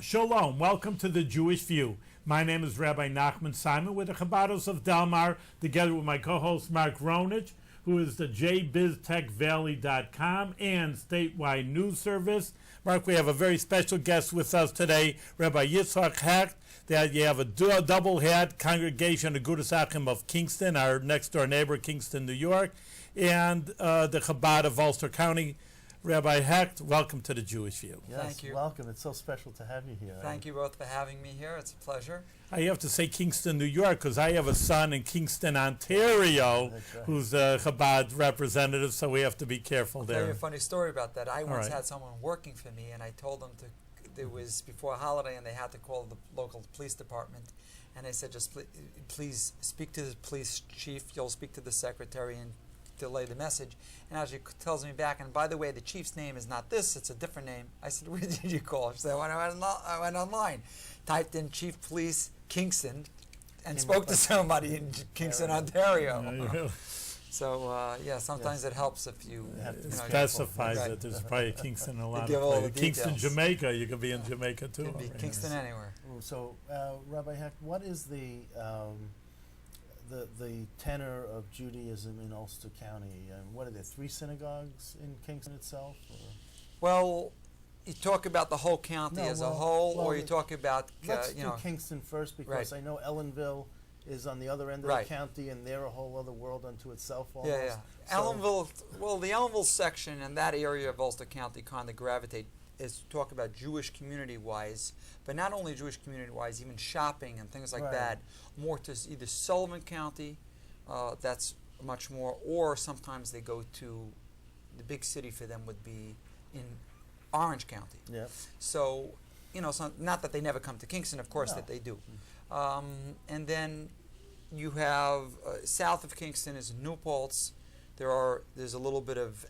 Shalom, welcome to the Jewish View. My name is Rabbi Nachman Simon with the Chabad of Delmar, together with my co-host Mark Ronich, who is the jbiztechvalley.com and statewide news service. Mark, we have a very special guest with us today, Rabbi Yitchok Hecht. That you have a double hat, Congregation of Agudas Achim of Kingston, our next door neighbor, Kingston, New York, and the Chabad of Ulster County. Rabbi Hecht, welcome to the Jewish View. Yes, thank you. Welcome. It's so special to have you here. Thank you both for having me here. It's a pleasure. I have to say Kingston, New York, because I have a son in Kingston, Ontario, Right. who's a Chabad representative, so we have to be careful I'll there. tell you a funny story about that. I once right. had someone working for me, and I told them it was before a holiday, and they had to call the local police department. And I said, just please speak to the police chief. You'll speak to the secretary and delay the message. And as she tells me back, and by the way, the chief's name is not this, it's a different name. I said, where did you call? She said, I went online, typed in Chief Police Kingston, and spoke to somebody in Kingston, Ontario. Yeah, So, sometimes it helps if you specifies right. that there's probably Kingston in a lot give of all places. the Kingston, details. Jamaica, you could be in Jamaica too. Could be right? Kingston anywhere. So, Rabbi Hecht, what is the tenor of Judaism in Ulster County? What are there, 3 synagogues in Kingston itself? Or? Well, you talk about the whole county as a whole, or you talk about Let's do Kingston first, because I know Ellenville is on the other end of the county, and they're a whole other world unto itself almost. Yeah. So Ellenville, the Ellenville section and that area of Ulster County kind of gravitate is talk about Jewish community-wise, but not only Jewish community-wise, even shopping and things like that, more to either Sullivan County, that's much more, or sometimes they go to, the big city for them would be in Orange County. Yeah. So, not that they never come to Kingston, of course that they do. And then you have south of Kingston is New Paltz. There's a little bit of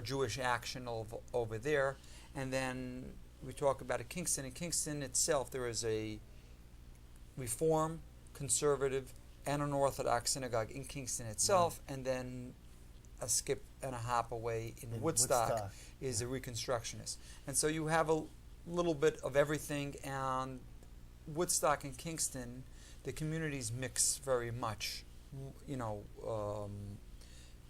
Jewish action over there, and then we talk about Kingston. In Kingston itself, there is a Reform, Conservative, and an Orthodox synagogue in Kingston itself, and then a skip and a hop away in Woodstock is a Reconstructionist. And so you have a little bit of everything, and Woodstock and Kingston, the communities mix very much.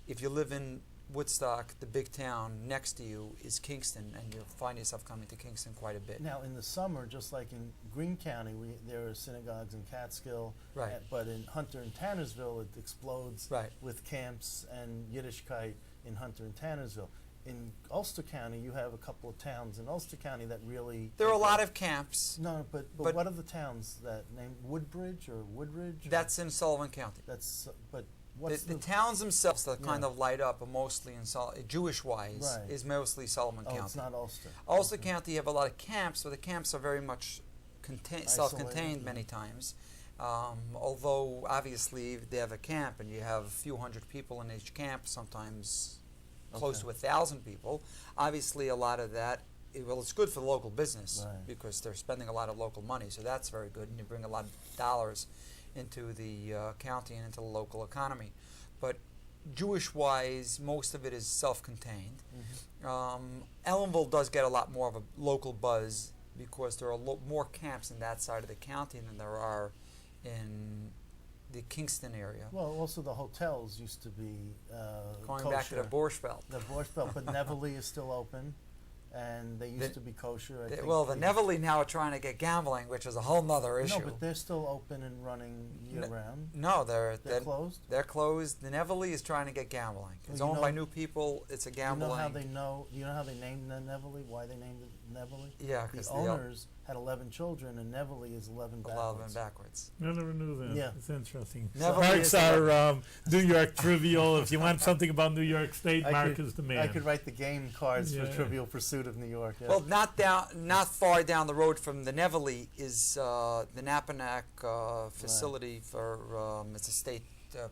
If you live in Woodstock, the big town next to you is Kingston, and you'll find yourself coming to Kingston quite a bit. Now, in the summer, just like in Greene County, there are synagogues in Catskill, but in Hunter and Tannersville, it explodes with camps and Yiddishkeit in Hunter and Tannersville. In Ulster County, you have a couple of towns in Ulster County that really... There are a lot of camps. No, but what are the towns that named Woodbridge or Woodridge? That's in Sullivan County. What's the towns themselves that kind of light up are mostly in Jewish-wise is mostly Sullivan County. It's not Ulster. Ulster County, you have a lot of camps, but the camps are very much self-contained many times. Although obviously they have a camp and you have a few hundred people in each camp, sometimes close to 1,000 people. Obviously a lot of that, it's good for the local business because they're spending a lot of local money, so that's very good, and you bring a lot of dollars into the county and into the local economy. But Jewish-wise, most of it is self-contained. Ellenville does get a lot more of a local buzz because there are more camps in that side of the county than there are in the Kingston area. Well, also the hotels used to be going kosher. back to the Borscht Belt. The Borscht Belt, but Neville is still open, and they used to be kosher. I think the Neville now are trying to get gambling, which is a whole nother issue. No, but they're still open and running year-round. No, they're closed? They're closed. The Neville is trying to get gambling. It's owned by new people. It's a gambling. You know how they named the Neville? Why they named it Neville? Yeah, because the owners had 11 children, and Neville is 11 backwards. I never knew that. Yeah. It's interesting. Mark's our New York Trivial. If you want something about New York State, Mark is the man. I could write the game cards for Trivial Pursuit of New York. Yeah. Well, not far down the road from the Neville is the Nappaneck facility for it's a state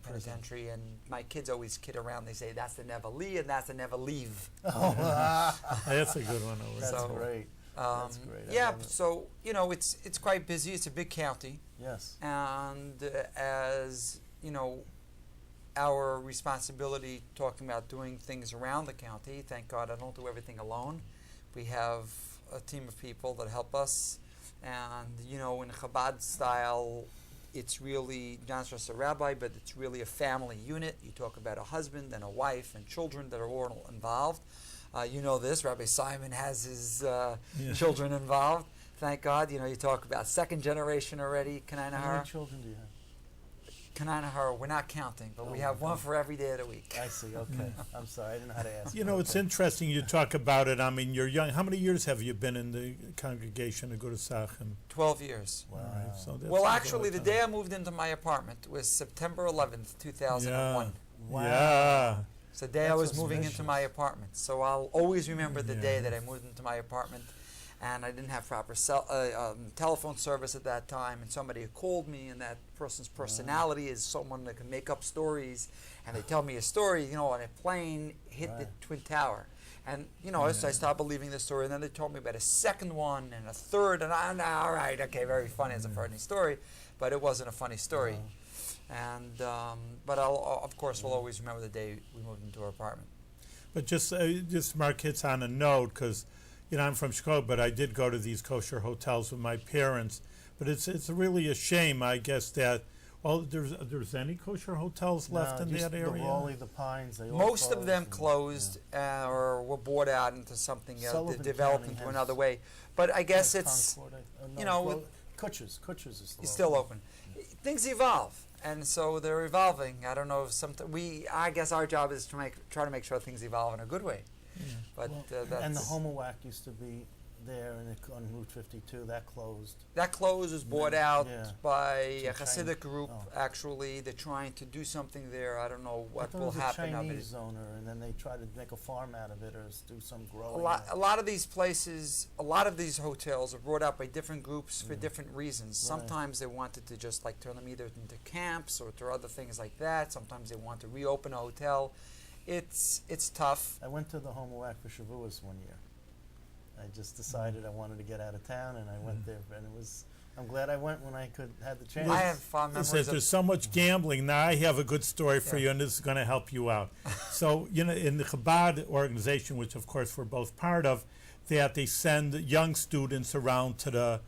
penitentiary, and my kids always kid around. They say that's the Neville and that's the Neville leave. That's a good one. That's great. That's great. Yeah, so it's quite busy. It's a big county. Yes. And as our responsibility talking about doing things around the county. Thank God I don't do everything alone. We have a team of people that help us, And, in Chabad style, it's really not just a rabbi, but it's really a family unit. You talk about a husband and a wife and children that are all involved. You know this, Rabbi Simon has his children involved. Thank God. You talk about second generation already. How many children do you have? Kananahar, we're not counting, but we have one for every day of the week. I see, okay. I'm sorry, I didn't know how to ask. It's interesting you talk about it. I mean, you're young. How many years have you been in the congregation of Agudas Achim? 12 years. Wow. Right, so Well, actually, the day I moved into my apartment was September 11th, 2001. Wow. Yeah. It's the day I was moving into my apartment. So I'll always remember the day that I moved into my apartment. And I didn't have proper telephone service at that time, and somebody had called me, and that person's personality is someone that can make up stories, and they tell me a story, on a plane hit the Twin Tower. And, so I started believing the story, and then they told me about a second one, and a third, and all right, okay, very funny as a funny story, but it wasn't a funny story. And, but I'll, of course, will always remember the day we moved into our apartment. But just Mark hits on a note, because I'm from Chicago, but I did go to these kosher hotels with my parents. But it's really a shame, I guess, that there's any kosher hotels left in that area. The Raleigh, the Pines, they all most of them closed or were bought out into something else, developed into another way. But I guess it's Concord, Kutcher's is still open. Things evolve. And so they're evolving. I don't know if I guess our job is to try to make sure things evolve in a good way. But and the Homowak used to be there on Route 52. That closed. That closed was bought out by a Hasidic group. Actually, they're trying to do something there. I don't know what will happen. It was a Chinese owner, and then they tried to make a farm out of it or do some growing. A lot of these places, a lot of these hotels are brought out by different groups for different reasons. Right. Sometimes they wanted to just turn them either into camps or to other things like that. Sometimes they want to reopen a hotel. It's tough. I went to the Homowak for Shavuos one year. I just decided I wanted to get out of town, and I went there, and I'm glad I went when I had the chance. I have fond memories. There's so much gambling. Now I have a good story for you, and this is going to help you out. So, in the Chabad organization, which of course we're both part of, that they send young students around to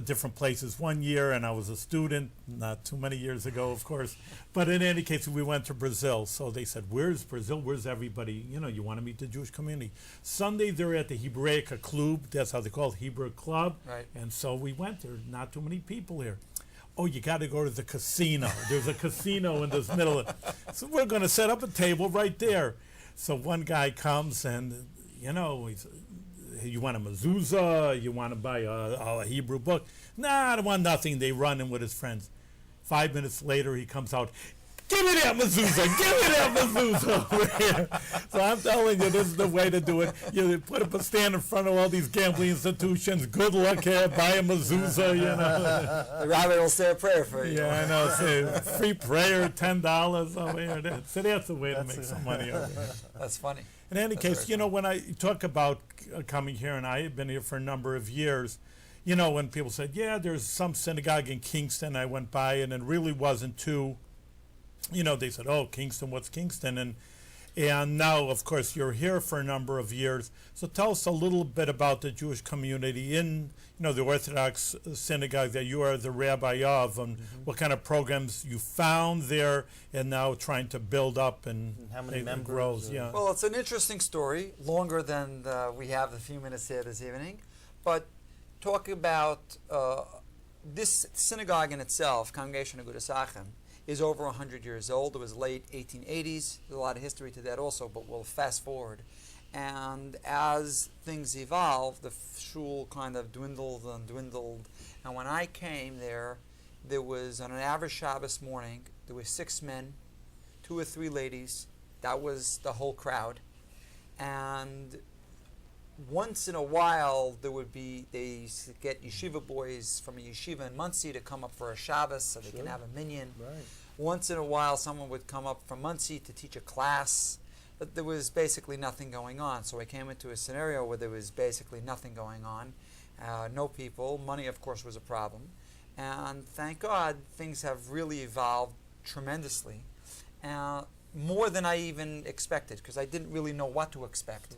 different places. One year, and I was a student, not too many years ago, of course, but in any case, we went to Brazil. So they said, where's Brazil? Where's everybody? You want to meet the Jewish community. Sunday, they're at the Hebraica Club. That's how they call it, Hebrew Club. Right. And so we went there. Not too many people here. Oh, you got to go to the casino. There's a casino in this middle of it. So we're going to set up a table right there. So one guy comes and, he's, you want a mezuzah? You want to buy a Hebrew book? Nah, I don't want nothing. They run in with his friends. 5 minutes later, he comes out. Give me that mezuzah! Give me that mezuzah over here! So I'm telling you, this is the way to do it. You put up a stand in front of all these gambling institutions. Good luck here. Buy a mezuzah, The rabbi will say a prayer for you. Yeah, I know. Say, free prayer, $10 over here. So that's the way to make some money over here. That's funny. In any case, when I talk about coming here, and I have been here for a number of years, when people said, yeah, there's some synagogue in Kingston, I went by, and it really wasn't too, they said, oh, Kingston, what's Kingston? And now, of course, you're here for a number of years. So tell us a little bit about the Jewish community in, the Orthodox synagogue that you are the rabbi of, and what kind of programs you found there and now trying to build up and how many members grows. Yeah. Well, it's an interesting story, longer than we have the few minutes here this evening. But talking about this synagogue in itself, Congregation of Agudas Achim, is over 100 years old. It was late 1880s. There's a lot of history to that also, but we'll fast forward. And as things evolved, the shul kind of dwindled and dwindled. And when I came there was, on an average Shabbos morning, there were 6 men, 2 or 3 ladies. That was the whole crowd. And once in a while, they used to get yeshiva boys from a yeshiva in Muncie to come up for a Shabbos so they can have a minyan. Right. Once in a while, someone would come up from Muncie to teach a class, but there was basically nothing going on. So I came into a scenario where there was basically nothing going on, no people. Money, of course, was a problem. And thank God, things have really evolved tremendously, more than I even expected, because I didn't really know what to expect.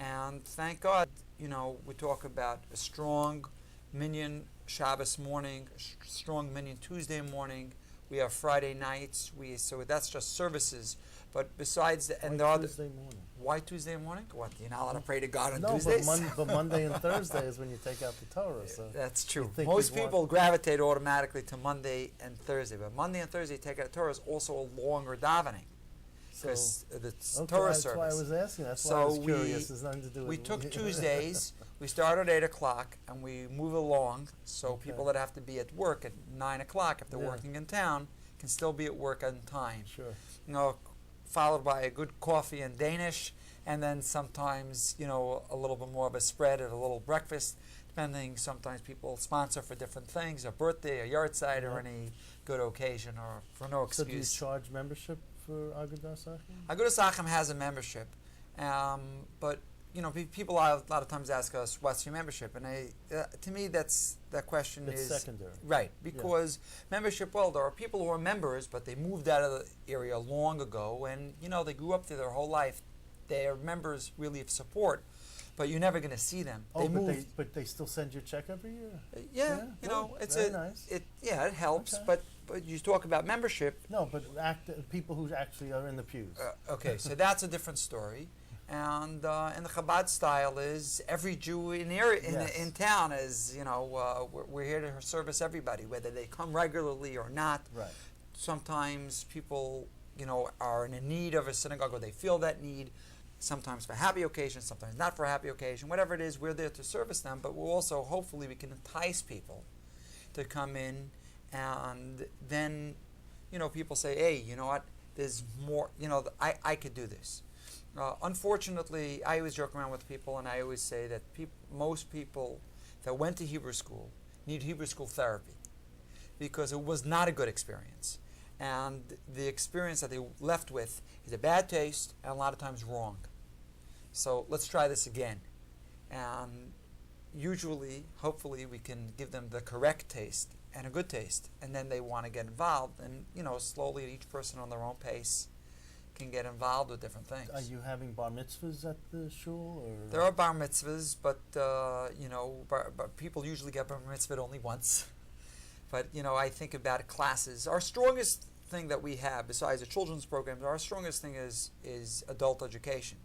And thank God, we talk about a strong minyan Shabbos morning, strong minyan Tuesday morning. We have Friday nights. So that's just services. But besides the, and there are Tuesday morning. Why Tuesday morning? What, you're not allowed to pray to God on No, Tuesdays? but Monday and Thursday is when you take out the Torah. So that's true. think Most you'd want- people gravitate automatically to Monday and Thursday, but Monday and Thursday take out Torah is also a longer davening because the Torah that's service. why I was asking. That's why So I was curious. It's nothing to do with We took Tuesdays. We start at 8 o'clock and we move along. So people that have to be at work at 9 o'clock, if they're Yeah. working in town, can still be at work on time. Sure. Followed by a good coffee and Danish, and then sometimes, a little bit more of a spread and a little breakfast, depending. Sometimes people sponsor for different things, a birthday, a yard side, or any good occasion, or for no So do you excuse. charge membership for Agudas Achim? Agudas Achim has a membership, but people a lot of times ask us, "What's your membership?" And to me, that question It's is secondary. right, because membership. Well, there are people who are members, but they moved out of the area long ago, and they grew up there their whole life. They are members really of support, but you're never going to see them. Oh, They but move. but they still send you a check every year? Yeah, good. it's Very nice. it helps, Okay. but you talk about membership. No, but people who actually are in the pews. Okay, so that's a different story. And the Chabad style is every Jew in Yes. town is, we're here to service everybody, whether they come regularly or not. Right. Sometimes people, are in a need of a synagogue, or they feel that need. Sometimes for happy occasions, sometimes not for a happy occasion. Whatever it is, we're there to service them. But we'll also, hopefully, we can entice people to come in, and then, people say, "Hey, you know what? There's more. I could do this." Unfortunately, I always joke around with people, and I always say that most people that went to Hebrew school need Hebrew school therapy because it was not a good experience. And the experience that they left with is a bad taste and a lot of times wrong. So let's try this again. And usually, hopefully, we can give them the correct taste and a good taste, and then they want to get involved. And, slowly, each person on their own pace can get involved with different things. Are you having bar mitzvahs at the shul? Or? There are bar mitzvahs, but people usually get bar mitzvah only once. But I think about classes. Our strongest thing that we have, besides the children's programs, our strongest thing is adult education.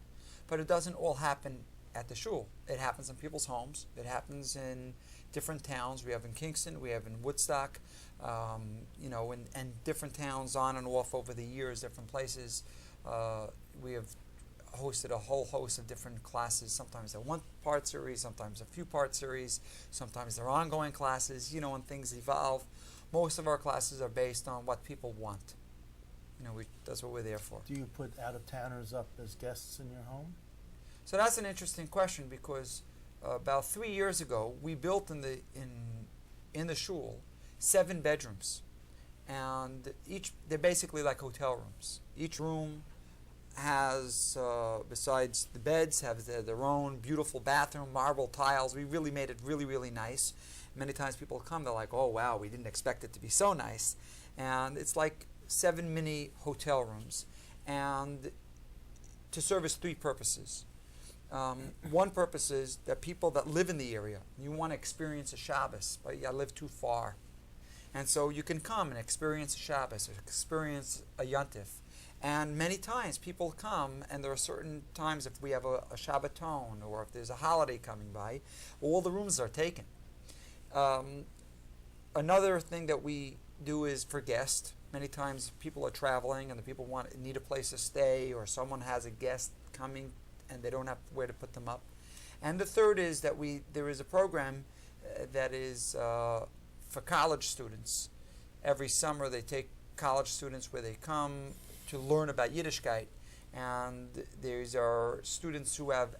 But it doesn't all happen at the shul. It happens in people's homes. It happens in different towns. We have in Kingston. We have in Woodstock. And different towns on and off over the years, different places. We have hosted a whole host of different classes. Sometimes they're one-part series, sometimes a few-part series, sometimes they're ongoing classes, and things evolve. Most of our classes are based on what people want. That's what we're there for. Do you put out-of-towners up as guests in your home? So that's an interesting question because about 3 years ago, we built in the shul 7 bedrooms. And they're basically like hotel rooms. Each room has, besides the beds, have their own beautiful bathroom, marble tiles. We really made it really, really nice. Many times people come, they're like, "Oh, wow, we didn't expect it to be so nice." And it's like 7 mini hotel rooms. And to service 3 purposes. One purpose is that people that live in the area, you want to experience a Shabbos, but you live too far. And so you can come and experience a Shabbos, or experience a Yontif. And many times people come, and there are certain times if we have a Shabbaton, or if there's a holiday coming by, all the rooms are taken. Another thing that we do is for guests. Many times people are traveling and the people need a place to stay, or someone has a guest coming and they don't have where to put them up. And the third is that there is a program that is for college students. Every summer they take college students where they come to learn about Yiddishkeit, and these are students who have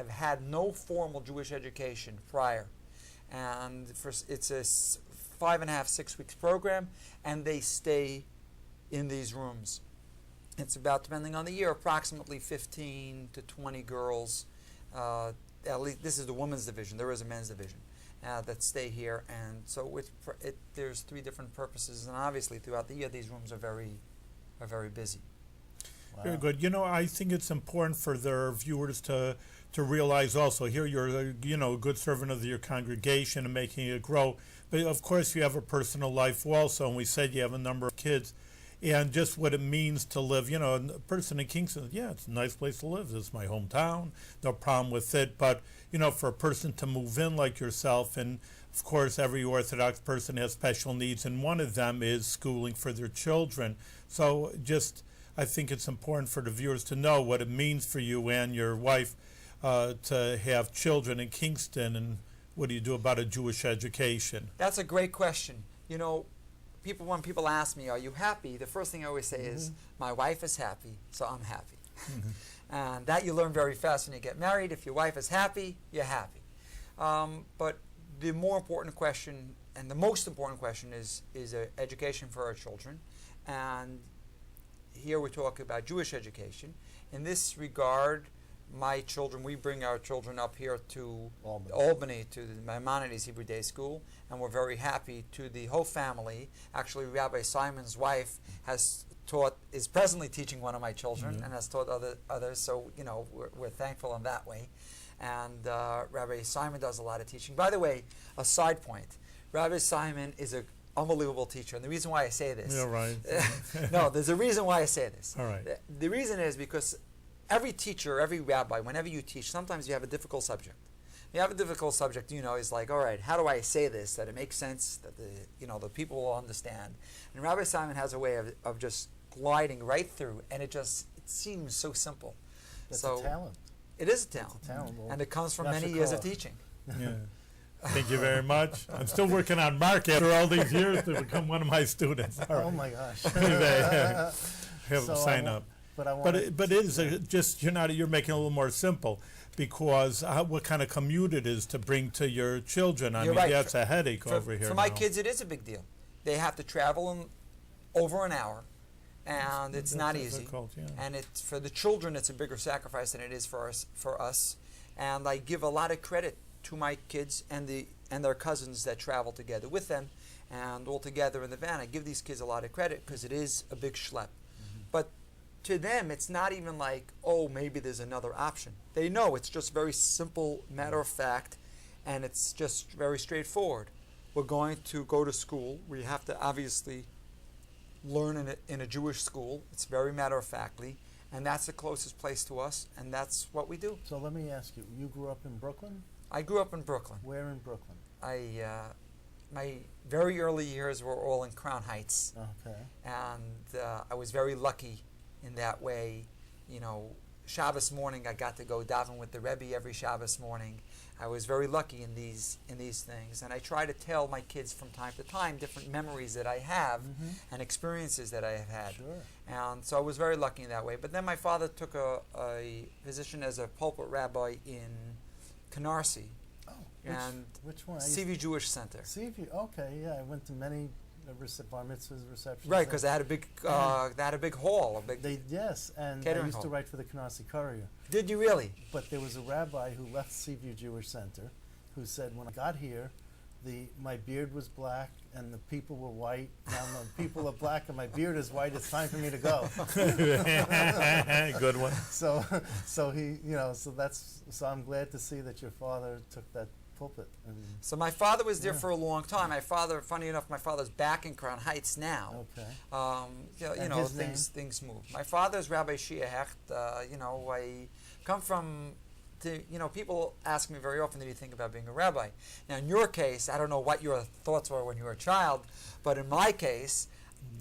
had no formal Jewish education prior. And it's a 5.5, 6 weeks program, and they stay in these rooms. It's about, depending on the year, approximately 15 to 20 girls. At least this is the women's division. There is a men's division that stay here, and so there's 3 different purposes. And obviously, throughout the year, these rooms are very busy. Wow. Very good. I think it's important for their viewers to to realize also here you're a good servant of your congregation and making it grow, but of course you have a personal life also, and we said you have a number of kids, and just what it means to live. A person in Kingston, yeah, it's a nice place to live. This is my hometown, no problem with it. But for a person to move in like yourself, and of course every Orthodox person has special needs, and one of them is schooling for their children. So I think it's important for the viewers to know what it means for you and your wife to have children in Kingston, and what do you do about a Jewish education? That's a great question. When people ask me, are you happy? The first thing I always say is, my wife is happy, so I'm happy. And that you learn very fast when you get married. If your wife is happy, you're happy. But the more important question, and the most important question, is education for our children. And here we're talking about Jewish education. In this regard, we bring our children up here to Albany to the Maimonides Hebrew Day School, and we're very happy to the whole family. Actually, Rabbi Simon's wife is presently teaching one of my children and has taught others, so we're thankful in that way. And Rabbi Simon does a lot of teaching. By the way, a side point, Rabbi Simon is an unbelievable teacher, and the reason why I say this... Yeah, right. No, there's a reason why I say this. All right. The reason is because every teacher, every rabbi, whenever you teach, sometimes you have a difficult subject. You have a difficult subject, it's like, all right, how do I say this that it makes sense, that the people will understand? And Rabbi Simon has a way of just gliding right through, and it seems so simple. That's a talent. It is a talent. It's a talent. Well, and it comes from many years of teaching. Yeah. Thank you very much. I'm still working on Mark after all these years to become one of my students. All right. Oh my gosh. Have So sign up. But it is you're making it a little more simple, because what kind of commute it is to bring to your children. I mean, right. That's a headache over here. For my kids, it is a big deal. They have to travel in over an hour, and it's not easy. Yeah. And for the children, it's a bigger sacrifice than it is for us. And I give a lot of credit to my kids and their cousins that travel together with them, and all together in the van. I give these kids a lot of credit because it is a big schlep. But to them, it's not even like, oh, maybe there's another option. They know it's just very simple, matter of fact, and it's just very straightforward. We're going to go to school. We have to obviously learn in a Jewish school. It's very matter of factly, and that's the closest place to us, and that's what we do. So let me ask you, you grew up in Brooklyn? I grew up in Brooklyn. Where in Brooklyn? My very early years were all in Crown Heights. Okay. And I was very lucky in that way. Shabbos morning I got to go daven with the Rebbe every Shabbos morning. I was very lucky in these things, and I try to tell my kids from time to time different memories that I have and experiences that I have had. Sure. And so I was very lucky in that way. But then my father took a position as a pulpit rabbi in Canarsie. Oh, and which one? CV Jewish Center. CV, okay, yeah, I went to many bar mitzvahs, receptions. Right, because they had a big, hall, yes, and I used to write for the Canarsie Courier. Did you really? But there was a rabbi who left Seaview Jewish Center, who said, when I got here, my beard was black and the people were white. Now the people are black and my beard is white. It's time for me to go. Good one. So he, so I'm glad to see that your father took that pulpit. So my father was there for a long time. My father, funny enough, my father's back in Crown Heights now. Okay. Things move. My father's Rabbi Hecht. I come from. People ask me very often, "Do you think about being a rabbi?" Now, in your case, I don't know what your thoughts were when you were a child, but in my case,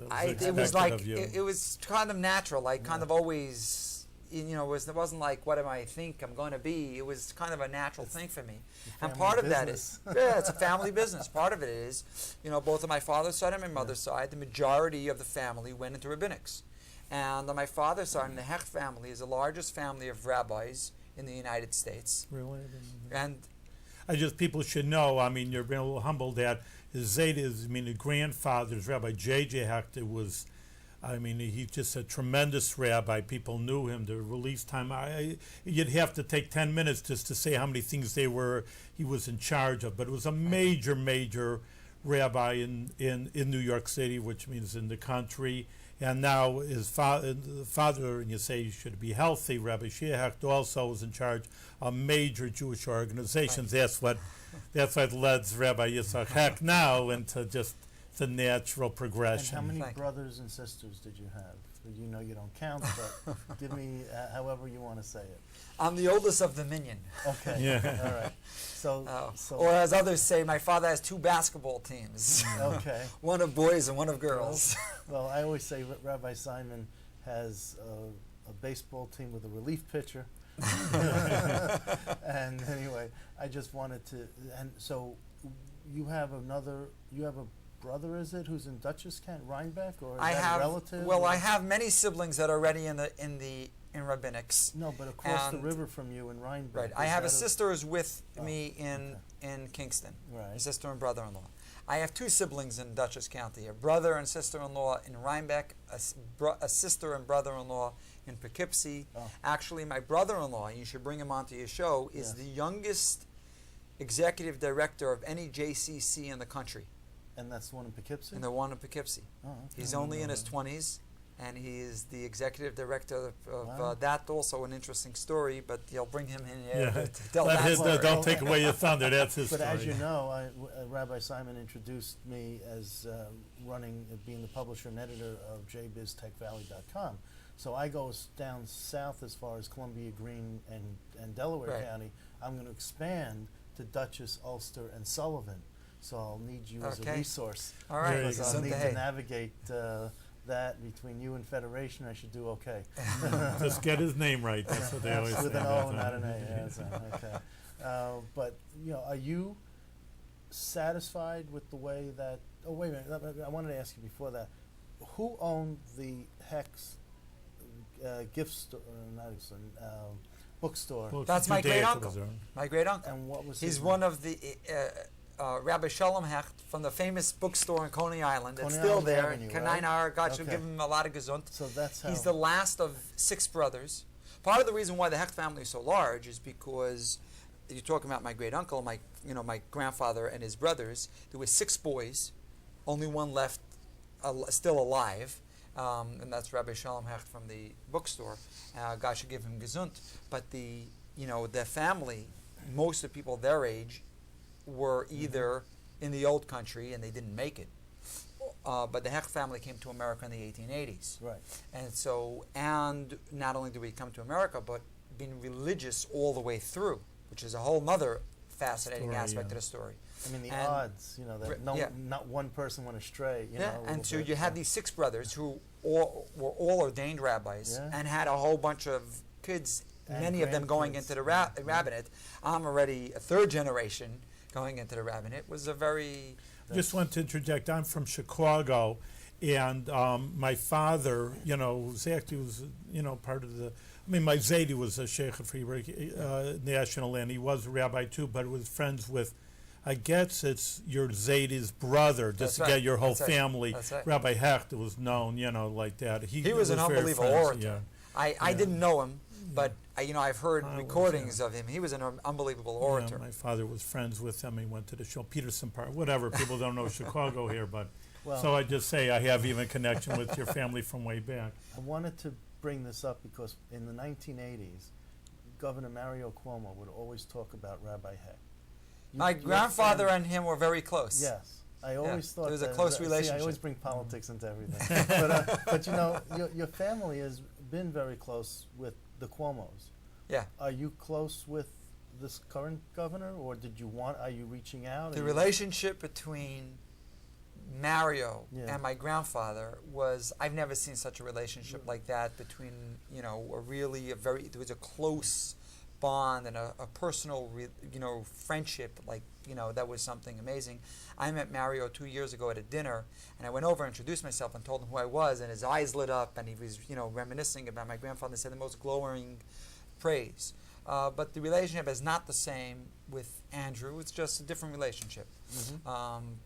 it was kind of natural. I kind of always. It wasn't like, what am I think I'm going to be? It was kind of a natural thing for me. And part of that is, it's a family business. Part of it is, both on my father's side and my mother's side, the majority of the family went into rabbinics. And on my father's side, the Hecht family is the largest family of rabbis in the United States. Really? And people should know, you're being a little humble that his the grandfather's Rabbi J.J. Hecht was... he's just a tremendous rabbi. People knew him. The release time, you'd have to take 10 minutes just to say how many things he was in charge of. But it was a major, major rabbi in New York City, which means in the country. And now his father, and you say you should be healthy, Rabbi Hecht also was in charge of major Jewish organizations. Right. That's what led Rabbi Yitchok Hecht now into just the natural progression. And how many brothers and sisters did you have? You know you don't count, but give me however you want to say it. I'm the oldest of the minyan. Okay. Yeah. All right. So, or as others say, my father has 2 basketball teams. Okay. One of boys and one of girls. Well, I always say Rabbi Simon has a baseball team with a relief pitcher. And anyway, I just wanted to, and so you have a brother, is it, who's in Dutchess County, Rhinebeck, or is that a relative? Well, I have many siblings that are already in rabbinics. No, but across the river from you in Rhinebeck. Right. I have a sister who's with me in Kingston. Right. A sister and brother-in-law. I have 2 siblings in Dutchess County: a brother and sister-in-law in Rhinebeck, a sister and brother-in-law in Poughkeepsie. Oh. Actually, my brother-in-law, you should bring him onto your show, is the youngest executive director of any JCC in the country. And that's the one in Poughkeepsie? And the one in Poughkeepsie. Oh, okay. He's only in his 20s, and he is the executive director of that. Also an interesting story, but you'll bring him in here to tell that story. Don't take away your thunder. That's his But story. as you know, Rabbi Simon introduced me as being the publisher and editor of jbiztechvalley.com. So I go down south as far as Columbia Green and Delaware County. I'm going to expand to Dutchess, Ulster, and Sullivan. So I'll need you as a resource. All right. Because I'll need to navigate that between you and Federation. I should do okay. Just get his name right. That's what they always say. With an O, not an A. Yeah, so, okay. But are you satisfied with the way that? Oh, wait a minute. I wanted to ask you before that. Who owned the Hecht's gift store? Bookstore. That's my great uncle. My great uncle. And what was? He's one of the. Rabbi Shalom Hecht from the famous bookstore in Coney Island. It's still there. Kanainar, God should give him a lot of gesund. So that's how. He's the last of 6 brothers. Part of the reason why the Hecht family is so large is because you're talking about my great uncle, my grandfather and his brothers. There were 6 boys, only one left, still alive, and that's Rabbi Shalom Hecht from the bookstore. God should give him gesund. But the family, most of the people their age, were either in the old country and they didn't make it, but the Hecht family came to America in the 1880s. Right. And not only did we come to America, but being religious all the way through, which is a whole other fascinating aspect of the story. I mean, the odds, that not one person went astray. And so you had these 6 brothers who were all ordained rabbis and had a whole bunch of kids, and many of them going into the rabbinate. I'm already a 3rd generation going into the rabbinate. It was a very... Just want to interject. I'm from Chicago, and my father, was part of the... my Zaidi was a Sheikh of Hebrew National, and he was a rabbi too, but was friends with, I guess it's your Zaidi's brother, just to get your whole family. Right. Rabbi Hecht was known, like that. He was an unbelievable orator. I didn't know him, but I've heard recordings of him. He was an unbelievable orator. My father was friends with him. He went to the show, Peterson Park, whatever. People don't know Chicago here, but so I just say I have even connection with your family from way back. I wanted to bring this up because in the 1980s, Governor Mario Cuomo would always talk about Rabbi Hecht. My grandfather and him were very close. Yes. I always thought there was a close relationship. I always bring politics into everything. But your family has been very close with the Cuomos. Yeah. Are you close with this current governor, or are you reaching out? The relationship between Mario and my grandfather was, I've never seen such a relationship like that between, there was a close bond and a personal, friendship, that was something amazing. I met Mario 2 years ago at a dinner, and I went over and introduced myself and told him who I was, and his eyes lit up, and he was, reminiscing about my grandfather. Said the most glowing praise. But the relationship is not the same with Andrew. It's just a different relationship. Mm-hmm.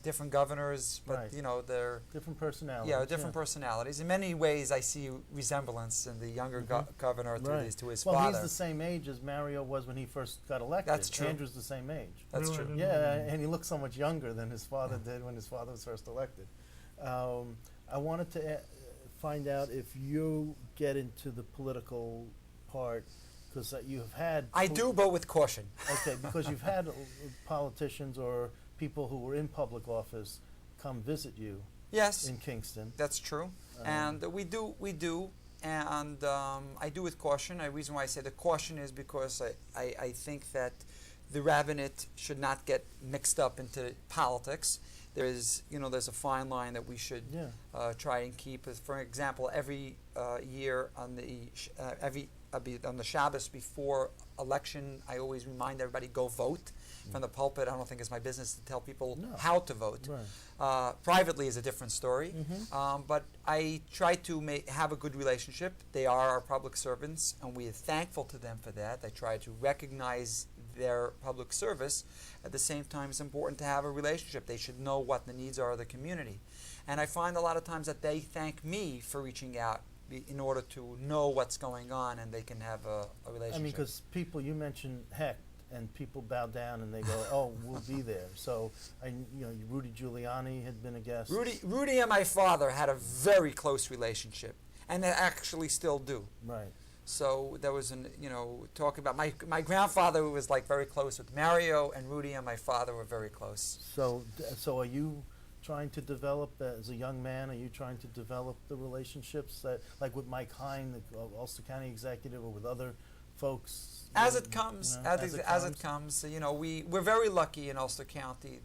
Different governors, but they're different personalities. Yeah, different personalities. In many ways, I see resemblance in the younger governor to his father. Well, he's the same age as Mario was when he first got elected. That's true. Andrew's the same age. That's true. Yeah, and he looks so much younger than his father did when his father was first elected. I wanted to find out if you get into the political part, because you've had... I do, but with caution. Okay, because you've had politicians or people who were in public office come visit you. Yes, in Kingston. That's true, and we do, and I do with caution. The reason why I say the caution is because I think that the rabbinate should not get mixed up into politics. There's a fine line that we should try and keep. For example, every year on the Shabbos before election, I always remind everybody, go vote. From the pulpit, I don't think it's my business to tell people how to vote. Right. Privately is a different story. But I try to have a good relationship. They are our public servants, and we are thankful to them for that. I try to recognize their public service. At the same time, it's important to have a relationship. They should know what the needs are of the community. And I find a lot of times that they thank me for reaching out in order to know what's going on, and they can have a relationship. I mean, because you mentioned Hecht, and people bow down and they go, "Oh, we'll be there." So, Rudy Giuliani had been a guest. Rudy and my father had a very close relationship, and they actually still do. Right. So there was talk about my grandfather was like very close with Mario, and Rudy and my father were very close. So are you trying to develop, as a young man, are you trying to develop the relationships that, like with Mike Hine, the Ulster County executive, or with other folks? As it comes, as it comes, we're very lucky in Ulster County.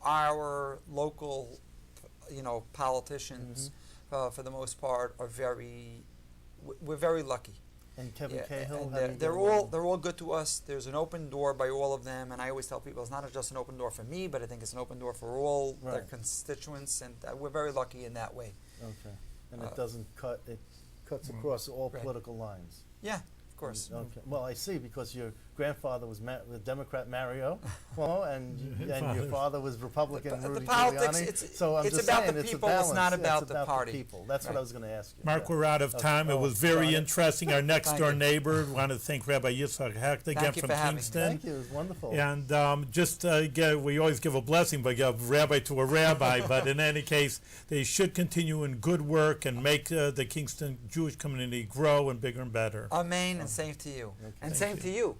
Our local, politicians, for the most part, we're very lucky. And Kevin Cahill, and they're all good to us. There's an open door by all of them, and I always tell people it's not just an open door for me, but I think it's an open door for all their constituents, and we're very lucky in that way. Okay, and it doesn't cut; it cuts across all political lines. Yeah. Of course. Okay. Well, I see, because your grandfather was the Democrat Mario, and your father was Republican Rudy Giuliani. So I'm it's just about saying, the it's people. a balance. It's not about it's the party. The people. That's what I was going to ask you. Mark, we're out of time. It was very interesting. Our next door neighbor. Want to thank Rabbi Yitchok Hecht again from Kingston. Thank you. It was wonderful. And we always give a blessing, but give rabbi to a rabbi. But in any case, they should continue in good work and make the Kingston Jewish community grow and bigger and better. Amen, and same to you. Okay. And same to you.